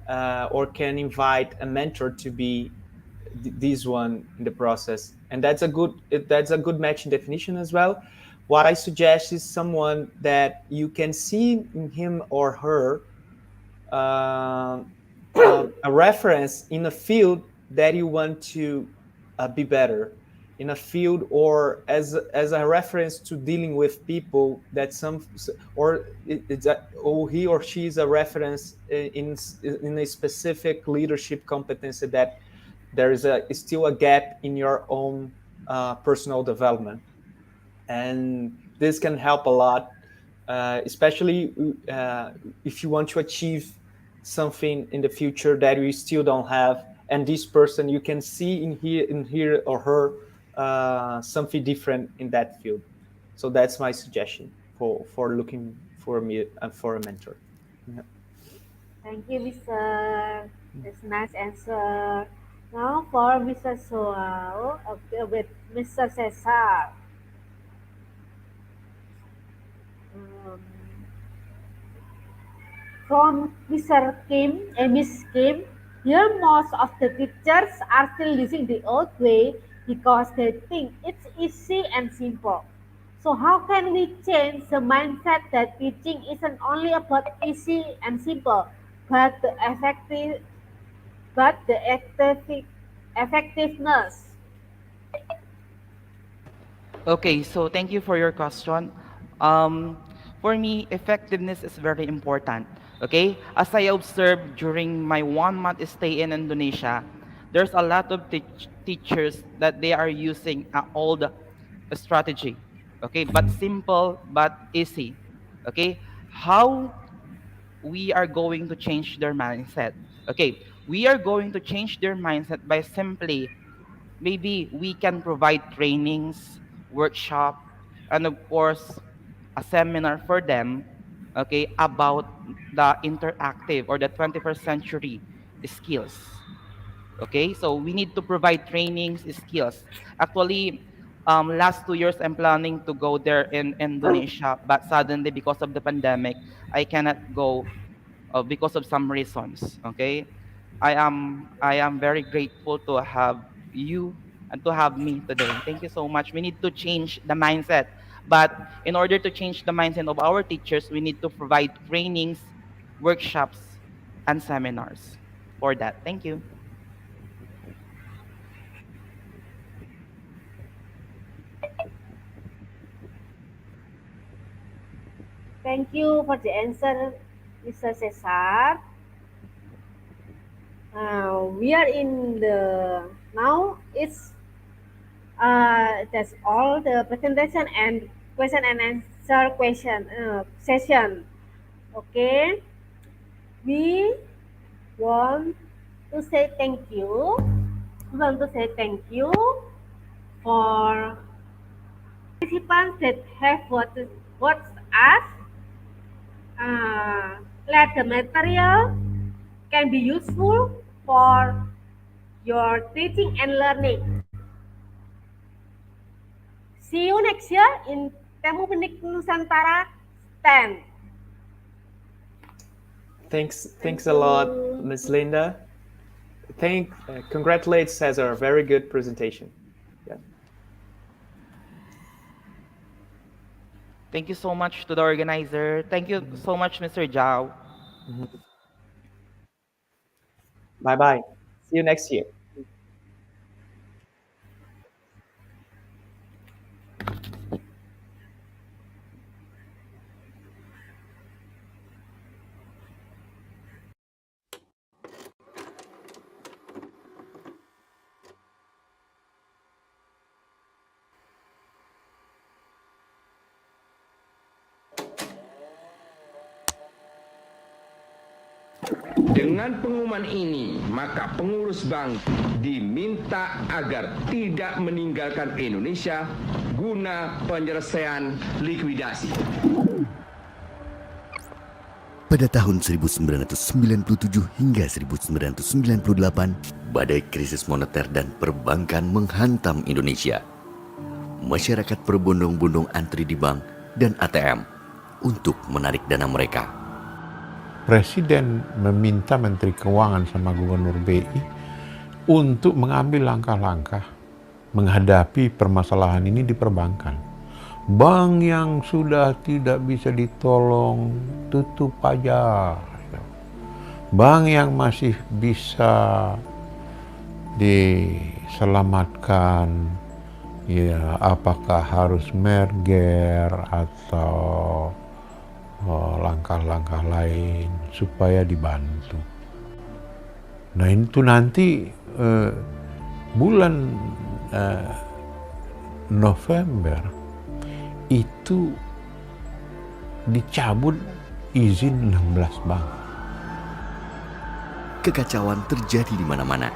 or can invite a mentor to be this one in the process, and that's a good matching definition as well. What I suggest is someone that you can see in him or her a reference in a field that you want to be better in a field, or as a reference to dealing with people that some, or or he or she is a reference in a specific leadership competency that there is still a gap in your own personal development, and this can help a lot, especially if you want to achieve something in the future that you still don't have, and this person you can see in here or her something different in that field. So that's my suggestion for looking for me for a mentor. Yeah. Thank you, Mr. That's a nice answer. Now for Mr. Joao, okay, with Mr. Cesar. Um, from Mr. Kim and Miss Kim, here most of the teachers are still using the old way because they think it's easy and simple. So how can we change the mindset that teaching isn't only about easy and simple, but the effectiveness? Okay, so thank you for your question. Um, for me, effectiveness is very important. Okay, as I observed during my 1 month stay in Indonesia, there's a lot of teachers that they are using an old strategy. Okay, but simple but easy. Okay, how we are going to change their mindset? Okay, we are going to change their mindset by simply maybe we can provide trainings, workshop, and of course, a seminar for them, okay, about the interactive or the 21st century skills. Okay, so we need to provide trainings, skills. Actually, last 2 years, I'm planning to go there in Indonesia, but suddenly, because of the pandemic, I cannot go because of some reasons. Okay, I am very grateful to have you and to have me today. Thank you so much. We need to change the mindset, but in order to change the mindset of our teachers, we need to provide trainings, workshops, and seminars for that. Thank you. Thank you for the answer, Mr. Cesar. We are in the now. That's all the presentation and question and answer question session. Okay, we want to say thank you. We want to say thank you for participants that have watched us. Let the material can be useful for your teaching and learning. See you next year in Temu Benik Nusantara 10. Thanks a lot, Ms. Linda. Congratulate Cesar. Very good presentation. Yeah. Thank you so much to the organizer. Thank you so much, Mr. Zhao. Bye bye. See you next year. Dengan pengumuman ini, maka pengurus bank diminta agar tidak meninggalkan Indonesia guna penyelesaian likuidasi. Pada tahun 1997 hingga 1998, badai krisis moneter dan perbankan menghantam Indonesia. Masyarakat berbondong-bondong antri di bank dan ATM untuk menarik dana mereka. Presiden meminta Menteri Keuangan sama Gubernur BI untuk mengambil langkah-langkah menghadapi permasalahan ini di perbankan. Bank yang sudah tidak bisa ditolong, tutup aja. Bank yang masih bisa diselamatkan, ya apakah harus merger atau langkah-langkah lain supaya dibantu. Nah itu nanti bulan November itu dicabut izin 16 bank. Kekacauan terjadi di mana-mana.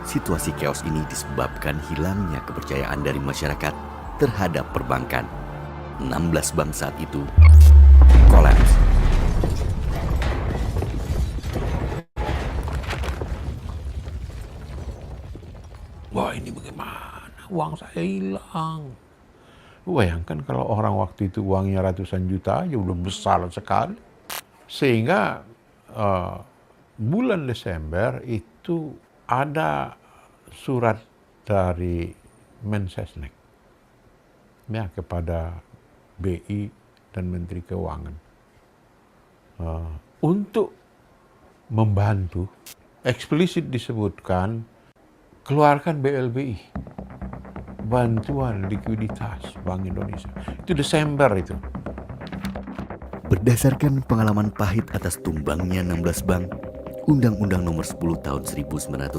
Situasi chaos ini disebabkan hilangnya kepercayaan dari masyarakat terhadap perbankan. 16 bank saat itu kolaps. Wah ini bagaimana? Uang saya hilang. Bayangkan kalau orang waktu itu uangnya ratusan juta aja udah besar sekali. Sehingga bulan Desember itu ada surat dari Mensesnek ya, kepada BI dan Menteri Keuangan untuk membantu, eksplisit disebutkan, keluarkan BLBI, bantuan likuiditas Bank Indonesia. Itu Desember itu. Berdasarkan pengalaman pahit atas tumbangnya 16 bank, Undang-Undang Nomor 10 Tahun 1998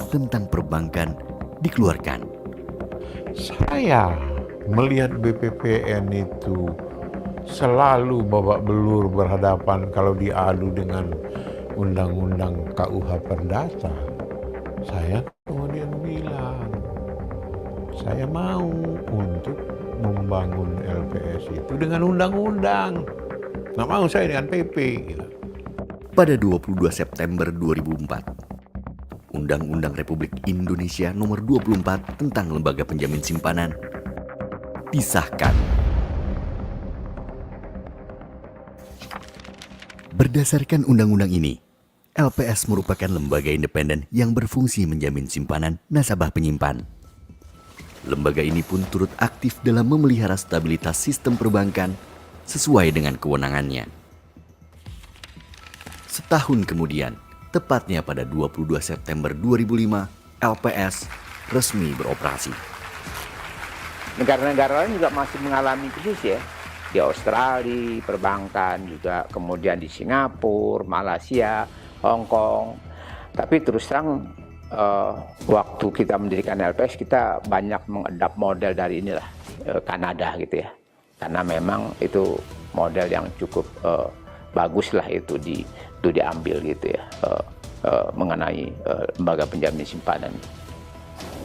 tentang perbankan dikeluarkan. Saya melihat BPPN itu selalu babak belur berhadapan kalau diadu dengan Undang-Undang KUH Perdata. Saya kemudian bilang, saya mau untuk membangun LPS itu dengan undang-undang. Nggak mau saya dengan PP. Gitu. Pada 22 September 2004, Undang-Undang Republik Indonesia Nomor 24 tentang Lembaga Penjamin Simpanan disahkan. Berdasarkan undang-undang ini, LPS merupakan lembaga independen yang berfungsi menjamin simpanan nasabah penyimpan. Lembaga ini pun turut aktif dalam memelihara stabilitas sistem perbankan sesuai dengan kewenangannya. Setahun kemudian, tepatnya pada 22 September 2005, LPS resmi beroperasi. Negara-negara lain juga masih mengalami krisis ya. Di Australia, perbankan juga, kemudian di Singapura, Malaysia, Hong Kong. Tapi terus terang waktu kita mendirikan LPS, kita banyak mengadap model dari inilah Kanada gitu ya. Karena memang itu model yang cukup bagus lah itu diambil gitu ya mengenai lembaga penjamin simpanan.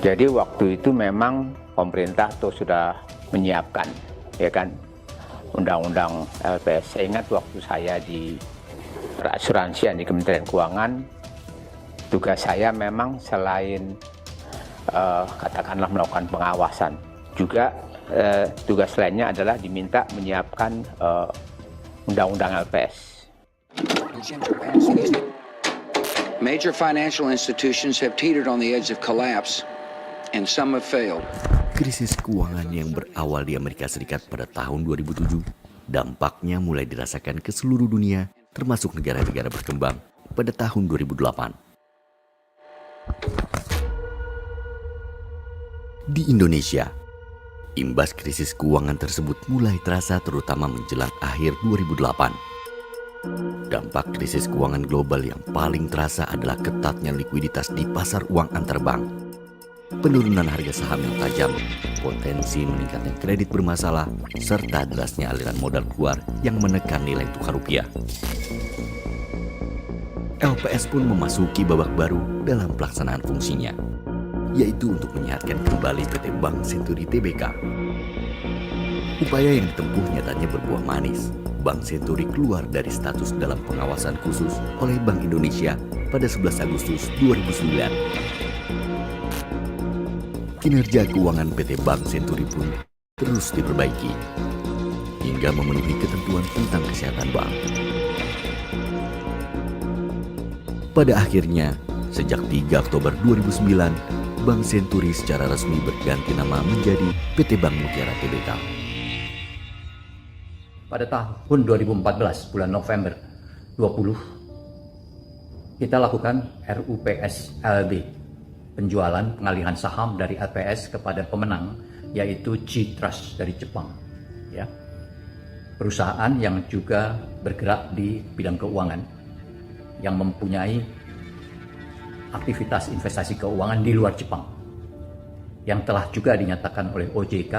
Jadi waktu itu memang pemerintah tuh sudah menyiapkan ya kan undang-undang LPS. Saya ingat waktu saya di asuransian di Kementerian Keuangan, tugas saya memang selain katakanlah melakukan pengawasan, juga tugas lainnya adalah diminta menyiapkan undang-undang LPS. Major financial institutions have teetered on the edge of collapse, and some have failed. Krisis keuangan yang berawal di Amerika Serikat pada tahun 2007, dampaknya mulai dirasakan ke seluruh dunia, termasuk negara-negara berkembang pada tahun 2008. Di Indonesia, imbas krisis keuangan tersebut mulai terasa terutama menjelang akhir 2008. Dampak krisis keuangan global yang paling terasa adalah ketatnya likuiditas di pasar uang antar bank. Penurunan harga saham yang tajam, potensi meningkatnya kredit bermasalah, serta derasnya aliran modal keluar yang menekan nilai tukar rupiah. LPS pun memasuki babak baru dalam pelaksanaan fungsinya, yaitu untuk menyehatkan kembali PT Bank Senturi Tbk. Upaya yang ditempuh nyatanya berbuah manis. Bank Senturi keluar dari status dalam pengawasan khusus oleh Bank Indonesia pada 11 Agustus 2009. Kinerja keuangan PT Bank Senturi pun terus diperbaiki hingga memenuhi ketentuan tentang kesehatan bank. Pada akhirnya, sejak 3 Oktober 2009, Bank Senturi secara resmi berganti nama menjadi PT Bank Mutiara Tbk. Pada tahun 2014, bulan November 20, kita lakukan RUPS LB, penjualan pengalihan saham dari LPS kepada pemenang, yaitu G-Trust dari Jepang. Ya. Perusahaan yang juga bergerak di bidang keuangan, yang mempunyai aktivitas investasi keuangan di luar Jepang, yang telah juga dinyatakan oleh OJK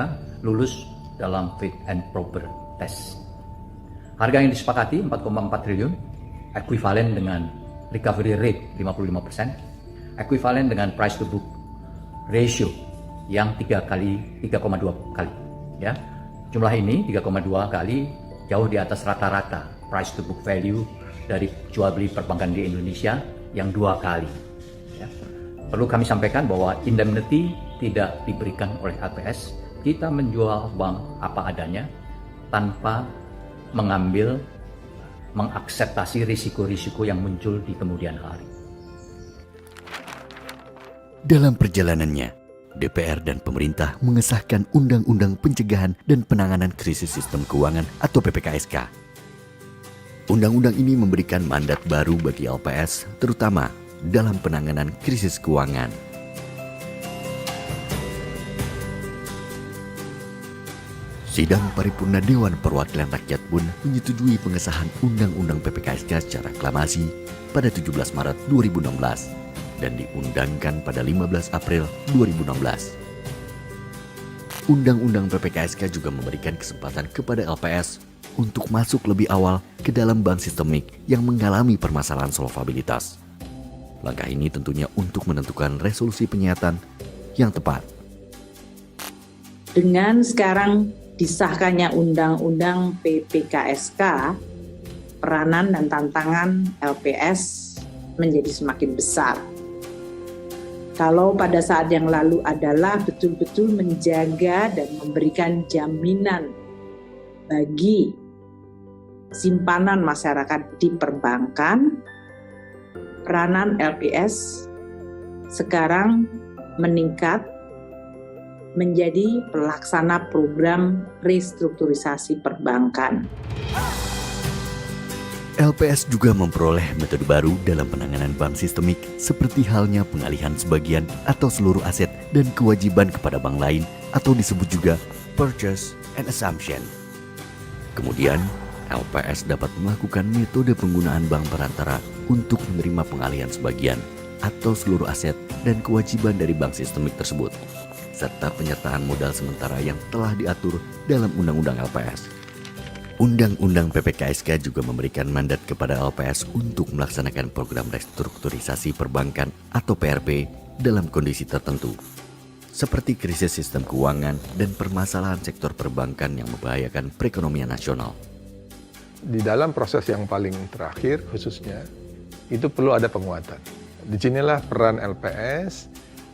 lulus dalam fit and proper test. Harga yang disepakati 4,4 triliun, ekuivalen dengan recovery rate 55%, ekuivalen dengan price to book ratio yang 3,2 kali. Ya. Jumlah ini 3,2 kali jauh di atas rata-rata price to book value dari jual beli perbankan di Indonesia yang 2 kali. Ya. Perlu kami sampaikan bahwa indemnity tidak diberikan oleh LPS. Kita menjual bank apa adanya tanpa mengakseptasi risiko-risiko yang muncul di kemudian hari. Dalam perjalanannya, DPR dan pemerintah mengesahkan Undang-Undang Pencegahan dan Penanganan Krisis Sistem Keuangan atau PPKSK. Undang-undang ini memberikan mandat baru bagi LPS, terutama dalam penanganan krisis keuangan. Sidang Paripurna Dewan Perwakilan Rakyat pun menyetujui pengesahan Undang-Undang PPKSK secara aklamasi pada 17 Maret 2016 dan diundangkan pada 15 April 2016. Undang-Undang PPKSK juga memberikan kesempatan kepada LPS untuk masuk lebih awal ke dalam bank sistemik yang mengalami permasalahan solvabilitas. Langkah ini tentunya untuk menentukan resolusi penyihatan yang tepat. Dengan sekarang disahkannya Undang-Undang PPKSK, peranan dan tantangan LPS menjadi semakin besar. Kalau pada saat yang lalu adalah betul-betul menjaga dan memberikan jaminan bagi simpanan masyarakat di perbankan, peranan LPS sekarang meningkat menjadi pelaksana program restrukturisasi perbankan. LPS juga memperoleh metode baru dalam penanganan bank sistemik seperti halnya pengalihan sebagian atau seluruh aset dan kewajiban kepada bank lain atau disebut juga purchase and assumption. Kemudian, LPS dapat melakukan metode penggunaan bank perantara untuk menerima pengalihan sebagian atau seluruh aset dan kewajiban dari bank sistemik tersebut, serta penyertaan modal sementara yang telah diatur dalam Undang-Undang LPS. Undang-Undang PPKSK juga memberikan mandat kepada LPS untuk melaksanakan program restrukturisasi perbankan atau PRP dalam kondisi tertentu, seperti krisis sistem keuangan dan permasalahan sektor perbankan yang membahayakan perekonomian nasional. Di dalam proses yang paling terakhir khususnya, itu perlu ada penguatan. Disinilah peran LPS.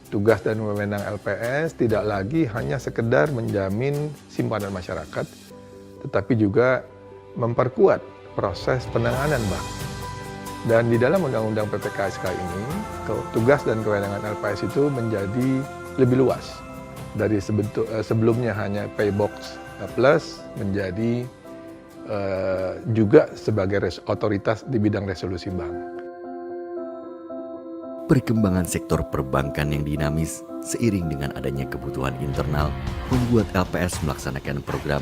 Tugas dan wewenang LPS tidak lagi hanya sekedar menjamin simpanan masyarakat, tetapi juga memperkuat proses penanganan bank. Dan di dalam Undang-Undang PPKSK ini, tugas dan kewenangan LPS itu menjadi lebih luas. Dari sebelumnya hanya paybox plus menjadi juga sebagai otoritas di bidang resolusi bank. Perkembangan sektor perbankan yang dinamis seiring dengan adanya kebutuhan internal membuat LPS melaksanakan program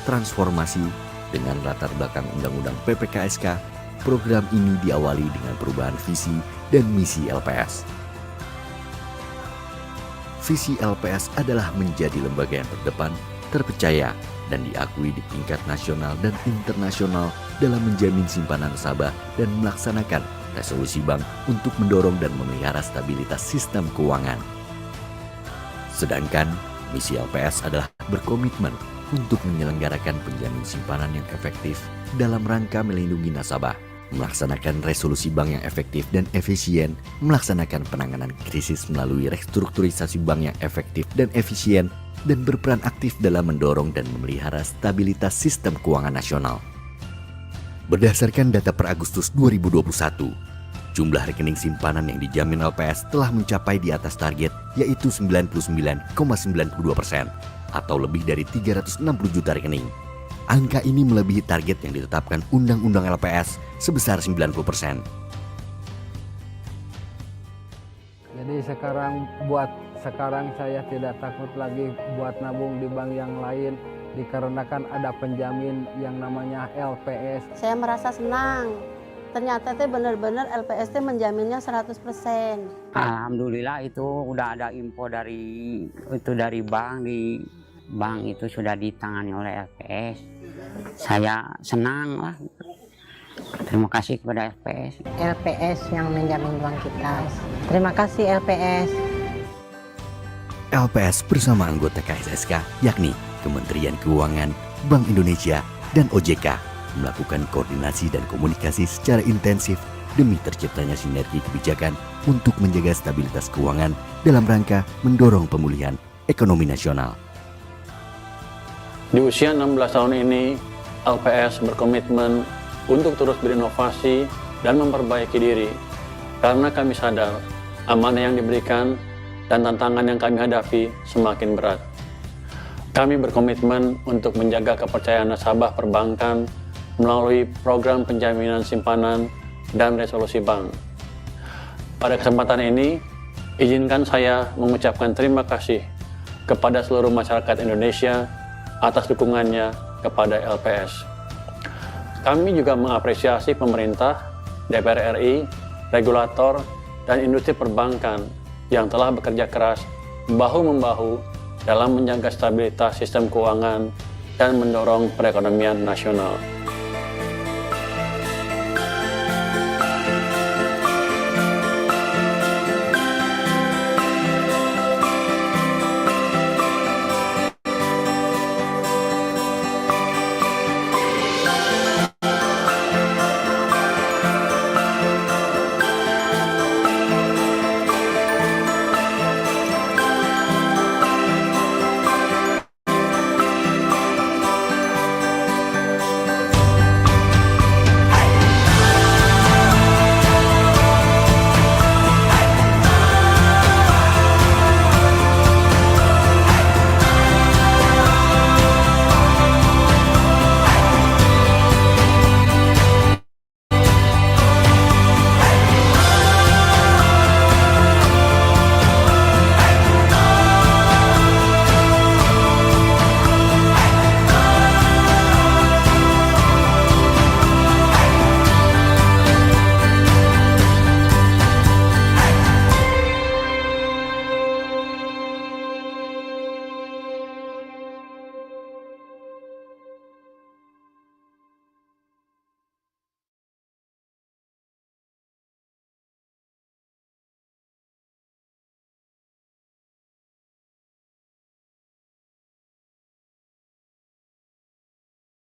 transformasi dengan latar belakang Undang-Undang PPKSK. Program ini diawali dengan perubahan visi dan misi LPS. Visi LPS adalah menjadi lembaga yang terdepan, terpercaya, dan diakui di tingkat nasional dan internasional dalam menjamin simpanan nasabah dan melaksanakan resolusi bank untuk mendorong dan memelihara stabilitas sistem keuangan. Sedangkan misi LPS adalah berkomitmen untuk menyelenggarakan penjamin simpanan yang efektif dalam rangka melindungi nasabah, melaksanakan resolusi bank yang efektif dan efisien, melaksanakan penanganan krisis melalui restrukturisasi bank yang efektif dan efisien, dan berperan aktif dalam mendorong dan memelihara stabilitas sistem keuangan nasional. Berdasarkan data per Agustus 2021, jumlah rekening simpanan yang dijamin LPS telah mencapai di atas target, yaitu 99,92% atau lebih dari 360 juta rekening. Angka ini melebihi target yang ditetapkan Undang-Undang LPS sebesar 90%. Jadi sekarang saya tidak takut lagi buat nabung di bank yang lain dikarenakan ada penjamin yang namanya LPS. Saya merasa senang. Ternyata itu benar-benar LPS itu menjaminnya 100%. Alhamdulillah itu udah ada info dari bank, di bank itu sudah ditangani oleh LPS. Saya senang lah. Terima kasih kepada LPS. LPS yang menjamin uang kita. Terima kasih LPS. LPS bersama anggota KSSK yakni Kementerian Keuangan, Bank Indonesia, dan OJK melakukan koordinasi dan komunikasi secara intensif demi terciptanya sinergi kebijakan untuk menjaga stabilitas keuangan dalam rangka mendorong pemulihan ekonomi nasional. Di usia 16 tahun ini, LPS berkomitmen untuk terus berinovasi dan memperbaiki diri karena kami sadar amanah yang diberikan dan tantangan yang kami hadapi semakin berat. Kami berkomitmen untuk menjaga kepercayaan nasabah perbankan melalui program penjaminan simpanan dan resolusi bank. Pada kesempatan ini, izinkan saya mengucapkan terima kasih kepada seluruh masyarakat Indonesia atas dukungannya kepada LPS. Kami juga mengapresiasi pemerintah, DPR RI, regulator, dan industri perbankan yang telah bekerja keras bahu-membahu dalam menjaga stabilitas sistem keuangan dan mendorong perekonomian nasional.